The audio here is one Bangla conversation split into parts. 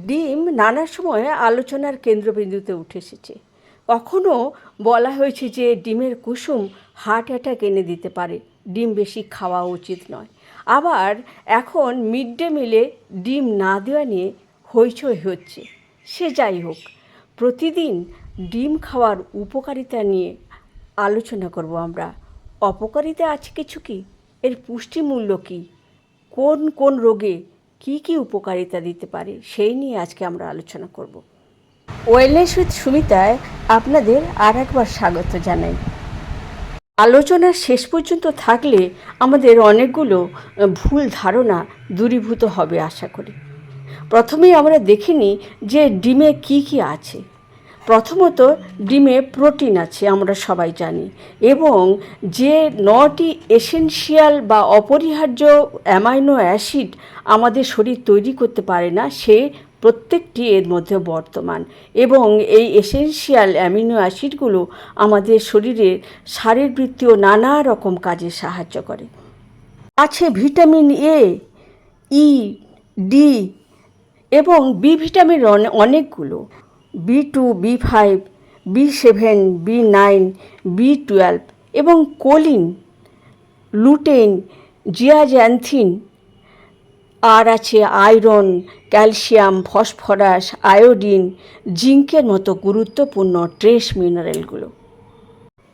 ডিম নানা সময়ে আলোচনার কেন্দ্রবিন্দুতে উঠে এসেছে। কখনো বলা হয়েছে যে ডিমের কুসুম হার্ট অ্যাটাক এনে দিতে পারে, ডিম বেশি খাওয়া উচিত নয়। আবার এখন মিড ডে মিলে ডিম না দেওয়া নিয়ে হইচই হচ্ছে। সে যাই হোক, প্রতিদিন ডিম খাওয়ার উপকারিতা নিয়ে আলোচনা করব আমরা। অপকারিতা আছে কিছু কি? এর পুষ্টিমূল্য কী? কোন কোন রোগে কি কি উপকারিতা দিতে পারে সেই নিয়ে আজকে আমরা আলোচনা করব। ওয়েলনেস উইথ সুমিতায় আপনাদের আর একবার স্বাগত জানাই। আলোচনার শেষ পর্যন্ত থাকলে আমাদের অনেকগুলো ভুল ধারণা দূরীভূত হবে আশা করি। প্রথমেই আমরা দেখিনি যে ডিমে কি কি আছে। প্রথমত, ডিমে প্রোটিন আছে আমরা সবাই জানি, এবং যে 9টি এসেনশিয়াল বা অপরিহার্য অ্যামাইনো অ্যাসিড আমাদের শরীর তৈরি করতে পারে না, সে প্রত্যেকটি এর মধ্যে বর্তমান, এবং এই এসেনশিয়াল অ্যামিনো অ্যাসিডগুলো আমাদের শরীরের শারীরবৃত্তীয় নানা রকম কাজে সাহায্য করে। আছে ভিটামিন এ, ই, ডি এবং বি ভিটামিন অনেকগুলো, B2, B5, B7, B9, B12 এবং কোলিন, লুটেন, জিয়াজ্যান্থিন। আর আছে আয়রন, ক্যালসিয়াম, ফসফরাস, আয়োডিন, জিঙ্কের মতো গুরুত্বপূর্ণ ট্রেস মিনারেলগুলো।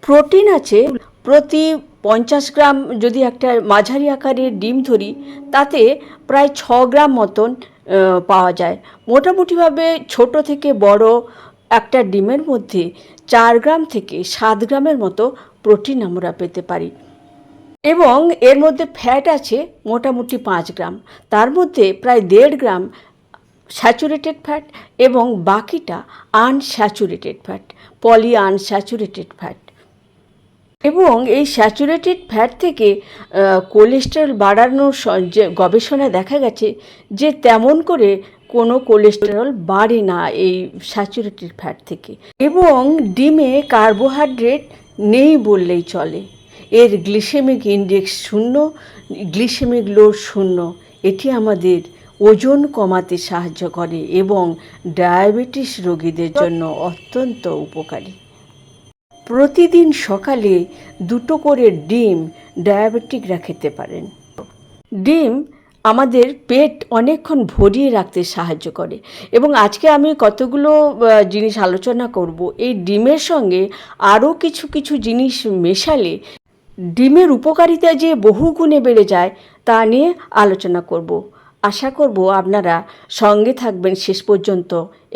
প্রোটিন আছে প্রতি 50 গ্রাম, যদি একটা মাঝারি আকারের ডিম ধরি তাতে প্রায় 6 গ্রাম মতন পাওয়া যায়। মোটামুটিভাবে ছোট থেকে বড় একটা ডিমের মধ্যে 4 গ্রাম থেকে 7 গ্রামের মতো প্রোটিন আমরা পেতে পারি। এবং এর মধ্যে ফ্যাট আছে মোটামুটি 5 গ্রাম, তার মধ্যে প্রায় 1.5 গ্রাম স্যাচুরেটেড ফ্যাট এবং বাকিটা unsaturated fat, poly unsaturated fat. এবং এই স্যাচুরেটেড ফ্যাট থেকে কোলেস্টেরল বাড়ানোর যে গবেষণায় দেখা গেছে যে তেমন করে কোনো কোলেস্টেরল বাড়ে না এই স্যাচুরেটেড ফ্যাট থেকে। এবং ডিমে কার্বোহাইড্রেট নেই বললেই চলে। এর গ্লিসেমিক ইন্ডেক্স 0, গ্লিসেমিক লোড 0। এটি আমাদের ওজন কমাতে সাহায্য করে এবং ডায়াবেটিস রোগীদের জন্য অত্যন্ত উপকারী। প্রতিদিন সকালে 2টো করে ডিম ডায়াবেটিকরা খেতে পারেন। ডিম আমাদের পেট অনেকক্ষণ ভরিয়ে রাখতে সাহায্য করে, এবং আজকে আমি কতগুলো জিনিস আলোচনা করব। এই ডিমের সঙ্গে আরও কিছু কিছু জিনিস মেশালে ডিমের উপকারিতা যে বহু গুণে বেড়ে যায় তা নিয়ে আলোচনা করব। আশা করব আপনারা সঙ্গে থাকবেন শেষ পর্যন্ত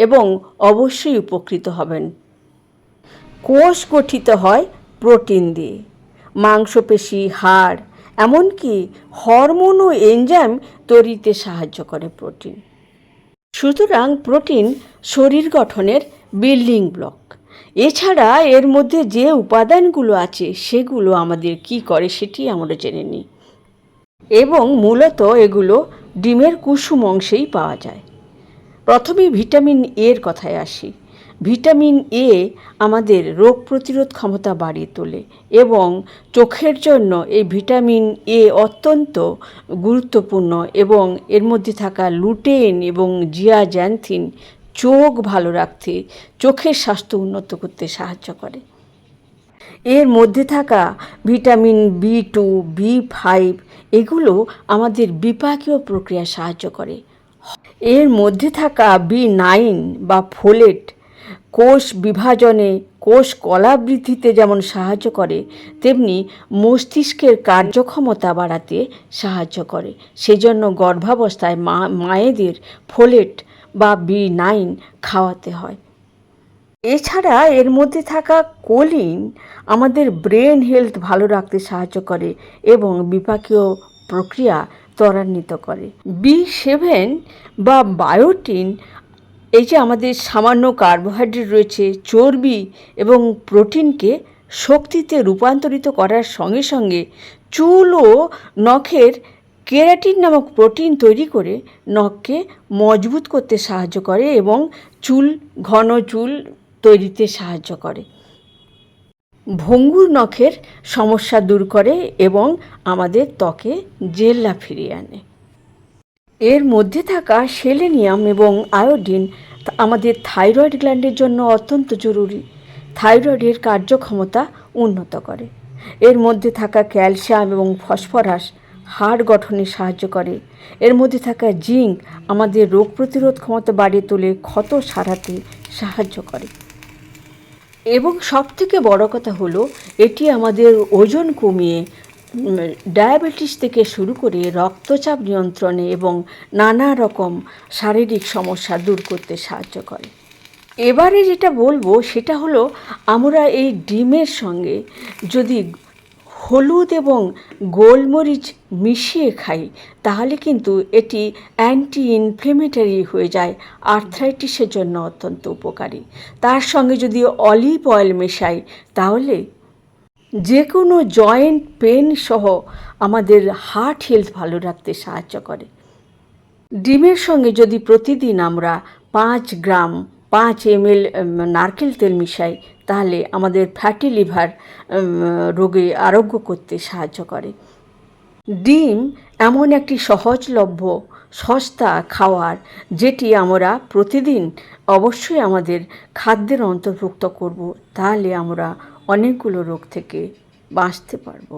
এবং অবশ্যই উপকৃত হবেন। কোষ গঠিত হয় প্রোটিন দিয়ে, মাংসপেশি, হাড়, এমনকি হরমোন ও এনজাইম তৈরিতে সাহায্য করে প্রোটিন। সুতরাং প্রোটিন শরীর গঠনের বিল্ডিং ব্লক। এছাড়া এর মধ্যে যে উপাদানগুলো আছে সেগুলো আমাদের কি করে সেটি আমরা জেনে নিই। এবং মূলত এগুলো ডিমের কুসুম অংশেই পাওয়া যায়। প্রথমেই ভিটামিন এর কথায় আসি। ভিটামিন এ আমাদের রোগ প্রতিরোধ ক্ষমতা বাড়িয়ে তোলে, এবং চোখের জন্য এই ভিটামিন এ অত্যন্ত গুরুত্বপূর্ণ, এবং এর মধ্যে থাকা লুটেন এবং জিয়াজ্যান্থিন চোখ ভালো রাখতে, চোখের স্বাস্থ্য উন্নত করতে সাহায্য করে। এর মধ্যে থাকা ভিটামিন B2, B5 এগুলো আমাদের বিপাকীয় প্রক্রিয়া সাহায্য করে। এর মধ্যে থাকা B9 বা ফোলেট কোষ বিভাজনে, কোষ কলা বৃদ্ধিতে যেমন সাহায্য করে, তেমনি মস্তিষ্কের কার্যক্ষমতা বাড়াতে সাহায্য করে। সেজন্য গর্ভাবস্থায় মায়েদের ফোলেট বা B9 খাওয়াতে হয়। এছাড়া এর মধ্যে থাকা কোলিন আমাদের ব্রেন হেলথ ভালো রাখতে সাহায্য করে এবং বিপাকীয় প্রক্রিয়া ত্বরান্বিত করে। B7 বা বায়োটিন, এই যে আমাদের সামান্য কার্বোহাইড্রেট রয়েছে, চর্বি এবং প্রোটিনকে শক্তিতে রূপান্তরিত করার সঙ্গে সঙ্গে চুল ও নখের কেরাটিন নামক প্রোটিন তৈরি করে নখকে মজবুত করতে সাহায্য করে এবং ঘন চুল তৈরিতে সাহায্য করে। ভঙ্গুর নখের সমস্যা দূর করে এবং আমাদের ত্বকে জেল্লা ফিরিয়ে আনে। এর মধ্যে থাকা সেলেনিয়াম এবং আয়োডিন আমাদের থাইরয়েড গ্ল্যান্ডের জন্য অত্যন্ত জরুরি। থাইরয়েডের কার্যক্ষমতা উন্নত করে। এর মধ্যে থাকা ক্যালসিয়াম এবং ফসফরাস হাড় গঠনে সাহায্য করে। এর মধ্যে থাকা জিঙ্ক আমাদের রোগ প্রতিরোধ ক্ষমতা বাড়িয়ে তোলে, ক্ষত সারাতে সাহায্য করে। এবং সবথেকে বড় কথা হলো এটি আমাদের ওজন কমিয়ে ডায়াবেটিস থেকে শুরু করে রক্তচাপ নিয়ন্ত্রণে এবং নানা রকম শারীরিক সমস্যা দূর করতে সাহায্য করে। এবারে যেটা বলবো সেটা হলো, আমরা এই ডিমের সঙ্গে যদি হলুদ এবং গোলমরিচ মিশিয়ে খাই তাহলে কিন্তু এটি অ্যান্টি ইনফ্লেমেটরি হয়ে যায়, আর্থ্রাইটিসের জন্য অত্যন্ত উপকারী। তার সঙ্গে যদি অলিভ অয়েল মেশাই তাহলে যে কোনো জয়েন্ট পেন সহ আমাদের হার্ট হেলথ ভালো রাখতে সাহায্য করে। ডিমের সঙ্গে যদি প্রতিদিন আমরা 5 ml নারকেল তেল মিশাই তাহলে আমাদের ফ্যাটি লিভার রোগে আরোগ্য করতে সাহায্য করে। ডিম এমন একটি সহজলভ্য সস্তা খাবার যেটি আমরা প্রতিদিন অবশ্যই আমাদের খাদ্যের অন্তর্ভুক্ত করব, তাহলে আমরা অনেকগুলো রোগ থেকে বাঁচতে পারবো।